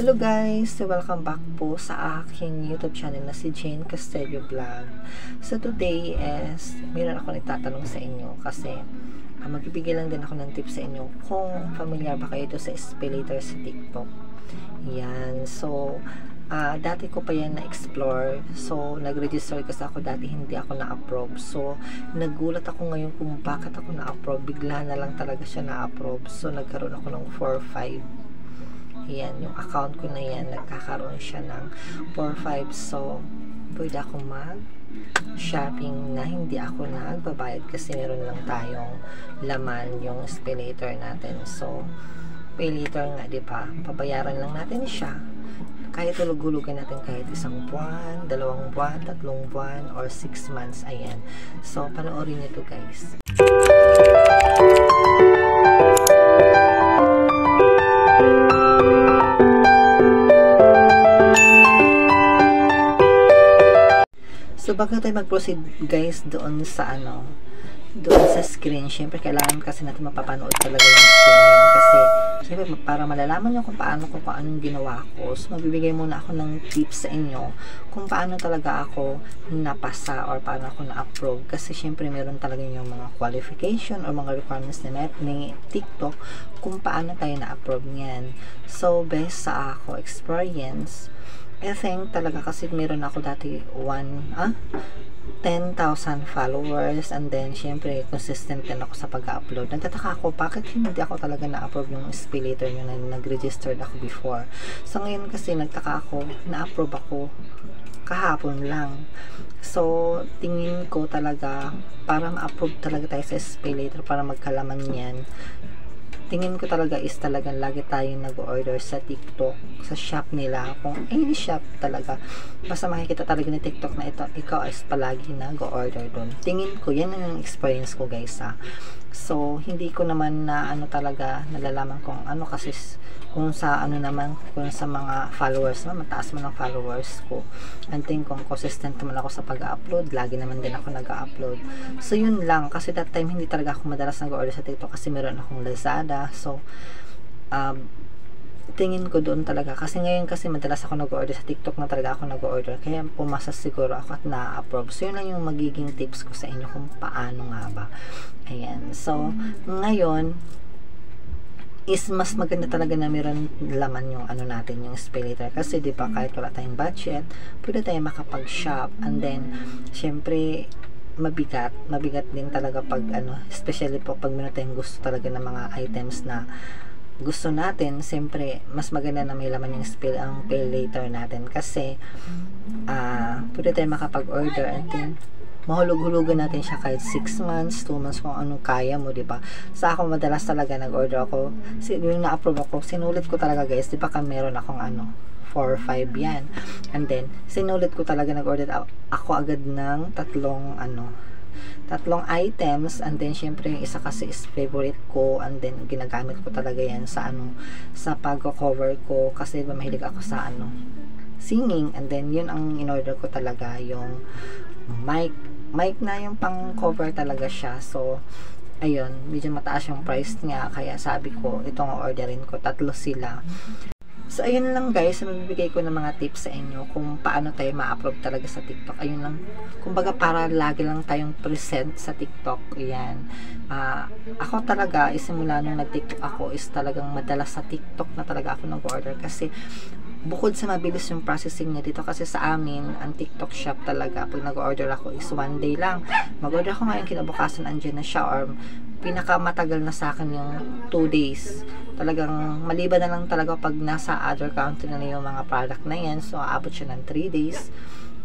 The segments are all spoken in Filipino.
Hello guys! Welcome back po sa aking YouTube channel na si Jane Castello Vlog. So today is, meron ako nagtatanong sa inyo kasi magbibigay lang din ako ng tips sa inyo kung familiar ba kayo sa SPayLater sa TikTok. Yan. So, dati ko pa yan na-explore. So, nag-register kasi ako dati, hindi ako na-approve. So, nagulat ako ngayon kung bakit ako na-approve. Bigla na lang talaga siya na-approve. So, nagkaroon ako ng 4-5. Yan, yung account ko na yan, nagkakaroon siya ng 4-5. So, pwede ako mag-shopping na hindi ako nagbabayad kasi meron lang tayong laman yung SPayLater natin. So, PayLater nga, diba? Pabayaran lang natin siya. Kahit tulog-hulugan natin kahit 1 buwan, 2 buwan, 3 buwan, or 6 months. Ayan. So, panoorin nyo to guys. So, bago tayo mag-proceed guys doon sa doon sa screen, syempre kailangan kasi natin mapapanood talaga yung screen kasi syempre para malalaman nyo kung anong ginawa ko. So, mabibigay muna ako ng tips sa inyo kung paano talaga ako napasa or paano ako na-approve kasi syempre meron talaga yung mga qualification or mga requirements ni TikTok kung paano tayo na-approve niyan. So, based sa ako experience, I think talaga kasi meron ako dati 10,000 followers and then syempre consistent din ako sa pag-upload. Nagtataka ako bakit hindi ako talaga na-approve yung SPayLater nyo na nag-registered ako before. So ngayon kasi nagtaka ako, na-approve ako kahapon lang. So tingin ko talaga para ma-approve talaga tayo sa SPayLater para magkalaman yan, tingin ko talaga is talagang lagi tayong nag-order sa TikTok, sa shop nila, kung any shop talaga. Basta makikita talaga ni TikTok na ikaw is palagi nag-order doon. Tingin ko, yan ang experience ko guys So, hindi ko naman na talaga nalalaman kung kasi kung sa naman, kung sa mga followers naman, mataas man ang followers ko. And think kung consistent naman ako sa pag-upload, lagi naman din ako nag-upload. So, yun lang. Kasi that time, hindi talaga ako madalas nag-order sa TikTok kasi meron akong Lazada. So, tingin ko doon talaga. Kasi ngayon kasi madalas ako nag-order sa TikTok na talaga ako nag-order. Kaya pumasa siguro ako at na-approve. So, yun lang yung magiging tips ko sa inyo kung paano nga ba. Ayan. So, ngayon, is mas maganda talaga na meron laman yung natin, yung SPayLater. Kasi di ba kahit wala tayong budget, pwede tayong makapag-shop. And then, syempre, mabigat din talaga pag especially po pag meron tayong gusto talaga ng mga items na gusto natin, siyempre mas maganda na may laman yung PayLater natin kasi pwede tayong makapag-order and then mahulog-hulugan natin siya kahit 6 months, 2 months kung anong kaya mo, di ba? Sa ako madalas talaga nag-order ako, yung na-approve ako, sinulit ko talaga guys, di ba meron akong 4-5 yan. And then sinulit ko talaga, nag-order ako agad ng tatlong items, and then syempre yung isa kasi is favorite ko, and then ginagamit ko talaga yan sa sa pag-cover ko kasi diba mahilig ako sa singing, and then yun ang in-order ko talaga, yung mic na yung pang cover talaga siya. So ayun, medyo mataas yung price niya, kaya sabi ko itong orderin ko, 3 sila. So, ayun lang guys, mabibigay ko ng mga tips sa inyo kung paano tayo ma-approve talaga sa TikTok. Ayun lang, kumbaga para lagi lang tayong present sa TikTok. Ayan. Ako talaga, simula nung nag-TikTok ako is talagang madalas sa TikTok na talaga ako nag-order kasi bukod sa mabilis yung processing niya dito kasi sa amin, ang TikTok shop talaga, pag nag-order ako is 1 day lang. Mag-order ako ngayon, kinabukasan andyan na siya, or pinakamatagal na sa akin yung 2 days. Talagang maliban na lang talaga pag nasa other country na yung mga product na yan. So, aabot siya ng 3 days.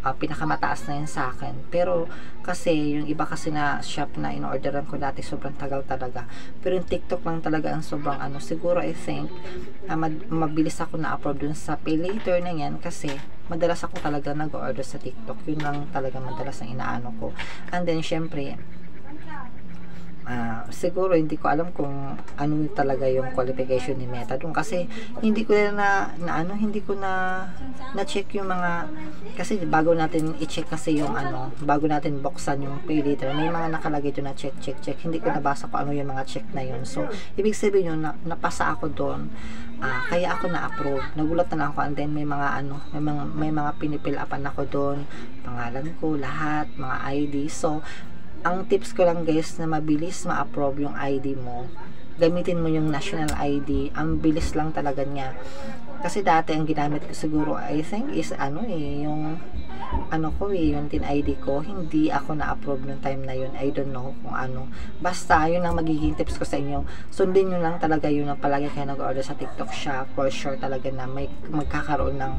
Pinakamataas na yan sa akin. Pero, kasi, yung iba kasi na shop na in-orderan ko dati, sobrang tagal talaga. Pero yung TikTok lang talaga ang sobrang siguro I think, mabilis ako na-upload dun sa PayLater na yan kasi madalas ako talaga nag-order sa TikTok. Yun lang talaga madalas ang inaano ko. And then, syempre, siguro hindi ko alam kung ano talaga yung qualification ni Meta doon, kasi hindi ko hindi ko na check yung mga, kasi bago natin i-check kasi yung bago natin buksan yung pay later, may mga nakalagay doon na check, hindi ko nabasa kung ano yung mga check na yun. So ibig sabihin yun, napasa ako doon, kaya ako na-approve. Nagulat na lang ako, and then may mga may mga pinipil upan ako doon, pangalan ko, lahat, mga ID. So ang tips ko lang guys, na mabilis ma-approve yung ID mo, gamitin mo yung national ID. Ang bilis lang talaga niya. Kasi dati ang ginamit ko siguro, I think is yung yung TIN ID ko, hindi ako na-approve nung time na yun. I don't know kung ano. Basta, yun ang magiging tips ko sa inyo. Sundin nyo lang talaga yun ang palagi kayo nag-order sa TikTok Shop. For sure talaga na may magkakaroon ng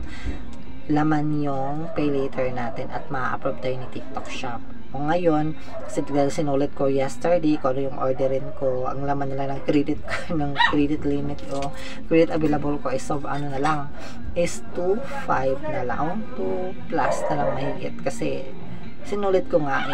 laman yung pay later natin at ma-approve tayo ni TikTok Shop. O ngayon, kasi sinulit ko yesterday kung ano yung orderin ko, ang laman nila ng credit ng credit limit o credit available ko is na lang is 2.5 na lang, 2 plus na lang mahigit, kasi sinulit ko nga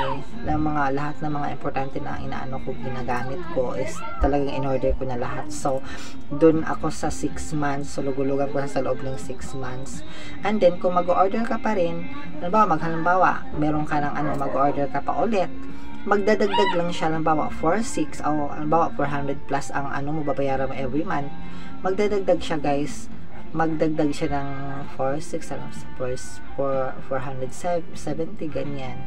lahat ng mga importante na ginagamit ko is talagang in-order ko na lahat. So dun ako sa 6 months, so lugulugan ko sa loob ng 6 months. And then kung mag-order ka pa rin, halimbawa meron ka ng mag-order ka pa ulit, magdadagdag lang siya, halimbawa 400 plus ang mo babayaran mo every month, magdadagdag siya guys, magdagdag siya ng 470 ganyan.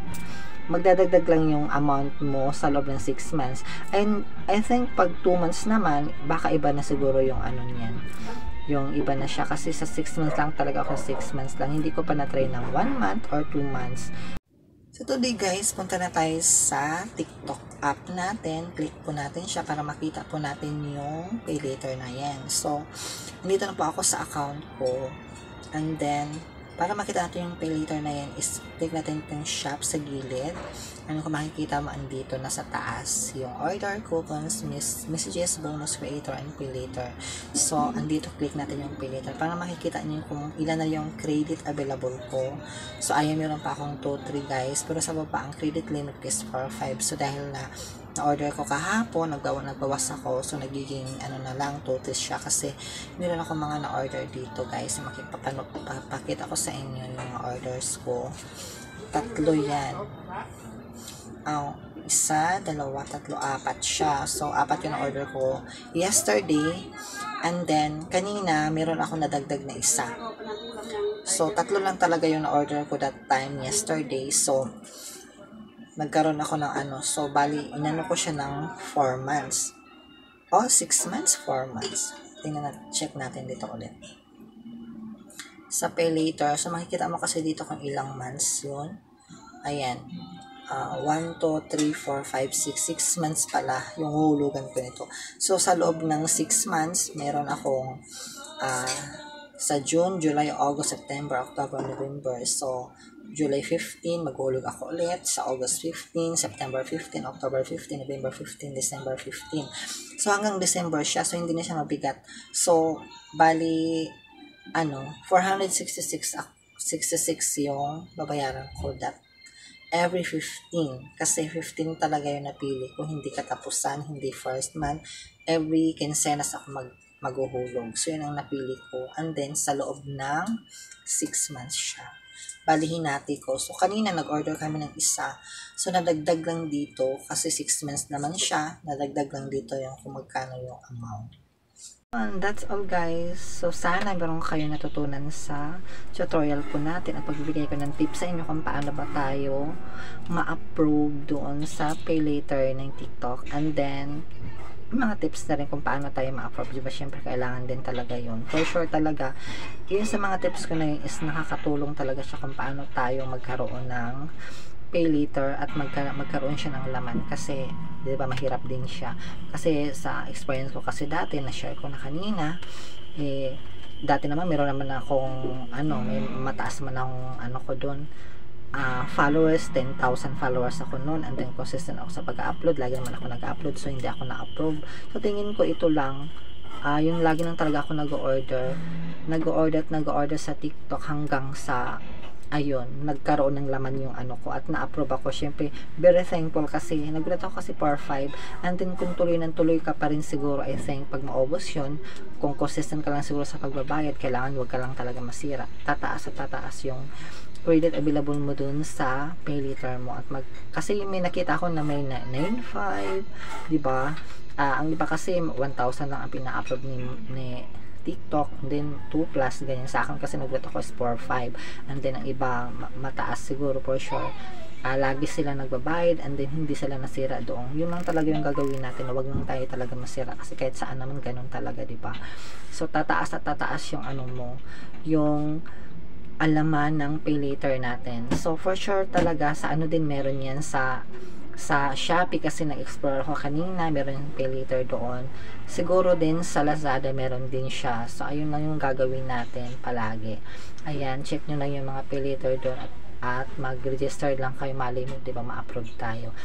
Magdadagdag lang yung amount mo sa loob ng 6 months. And I think pag 2 months naman, baka iba na siguro yung niyan. Yung iba na siya, kasi sa 6 months lang talaga ako, 6 months lang. Hindi ko pa na-try ng 1 month or 2 months. So today guys, punta na tayo sa TikTok app natin. Click po natin siya para makita po natin yung pay later na yan. So, nandito na po ako sa account ko. And then, para makita natin yung pay later na yan, is click natin yung shop sa gilid. Kung makikita mo, andito na sa taas yung order, coupons, messages, bonus, creator, and pay later. So, andito click natin yung pay later para makikita niyo kung ilan na yung credit available ko. So, ayan, meron pa akong 2-3 guys, pero sa baba ang credit limit is 4-5. So, dahil na-order ko kahapon, nagbawas ako, so nagiging na lang, total siya, kasi meron ako mga na-order dito guys. Makipapakita ko sa inyo yung mga orders ko. 3 yan. 1, 2, 3, 4 siya. So, 4 yung order ko yesterday. And then, kanina, meron ako nadagdag na isa. So, 3 lang talaga yung order ko that time yesterday. So, nagkaroon ako ng So, bali, inano ko siya ng 4 months. 6 months, 4 months. Check natin dito ulit. Sa pay later. So, makikita mo kasi dito kung ilang months yun. Ayan. 1, 2, 3, 4, 5, 6 months pala yung hulugan ko nito. So, sa loob ng 6 months, meron akong sa June, July, August, September, October, November. So, July 15, maghulog ako ulit. Sa August 15, September 15, October 15, November 15, December 15. So, hanggang December siya. So, hindi na siya mabigat. So, bali, 466 yung babayaran ko that every 15, kasi 15 talaga yung napili ko, hindi katapusan, hindi first month, every quincenas ako maghuhulog. So yun ang napili ko, and then sa loob ng 6 months siya, balihin natin ko. So kanina nag-order kami ng isa, so nadagdag lang dito, kasi 6 months naman siya, nadagdag lang dito yung kung magkano yung amount. And that's all guys. So sana meron kayo natutunan sa tutorial po natin at pagbibigay ko ng tips sa inyo kung paano ba tayo ma-approve doon sa pay later ng TikTok, and then mga tips na rin kung paano tayo ma-approve. Diba syempre kailangan din talaga yun. For sure talaga, yun sa mga tips ko na yun is nakakatulong talaga siya kung paano tayo magkaroon ng pay later at magkaroon siya ng laman, kasi di ba mahirap din siya, kasi sa experience ko kasi dati na share ko na kanina, dati naman meron naman akong may mataas man akong ko doon, followers, 10,000 followers ako noon, and then consistent ako sa pag-upload, lagi naman ako nag-upload, so hindi ako na-approve. So tingin ko ito lang, yung lagi lang talaga ako nag-order sa TikTok hanggang sa ayun, nagkaroon ng laman yung ano ko at na-approve ako. Syempre, very thankful kasi nagulat ako kasi par 5 and then kung tuloy ng tuloy ka pa rin siguro, I think pag maubos yun, kung consistent ka lang siguro sa pagbabayad, kailangan wag ka lang talaga masira. Tataas at tataas yung credit available mo dun sa pay later mo at kasi may nakita ako na may 9.5, di ba? Ang iba kasi 1,000 lang ang pina-upload ni TikTok, and then 2 plus, ganyan. Sa akin kasi nagulat ako is 4-5, and then ang iba mataas siguro for sure. Lagi sila nagbabayad and then hindi sila nasira doon. Yun lang talaga yung gagawin natin, wag lang tayo talaga masira kasi kahit saan naman ganun talaga, di ba? So tataas at tataas yung ano mo, yung alaman ng pay later natin. So for sure talaga sa ano din meron yan sa Shopee kasi na-explore ko kanina, meron yung pay later doon. Siguro din sa Lazada meron din siya. So ayun lang yung gagawin natin palagi. Ayan, check nyo lang yung mga pay later doon at mag-register lang kayo, mali mo, 'di ba, ma-approve tayo.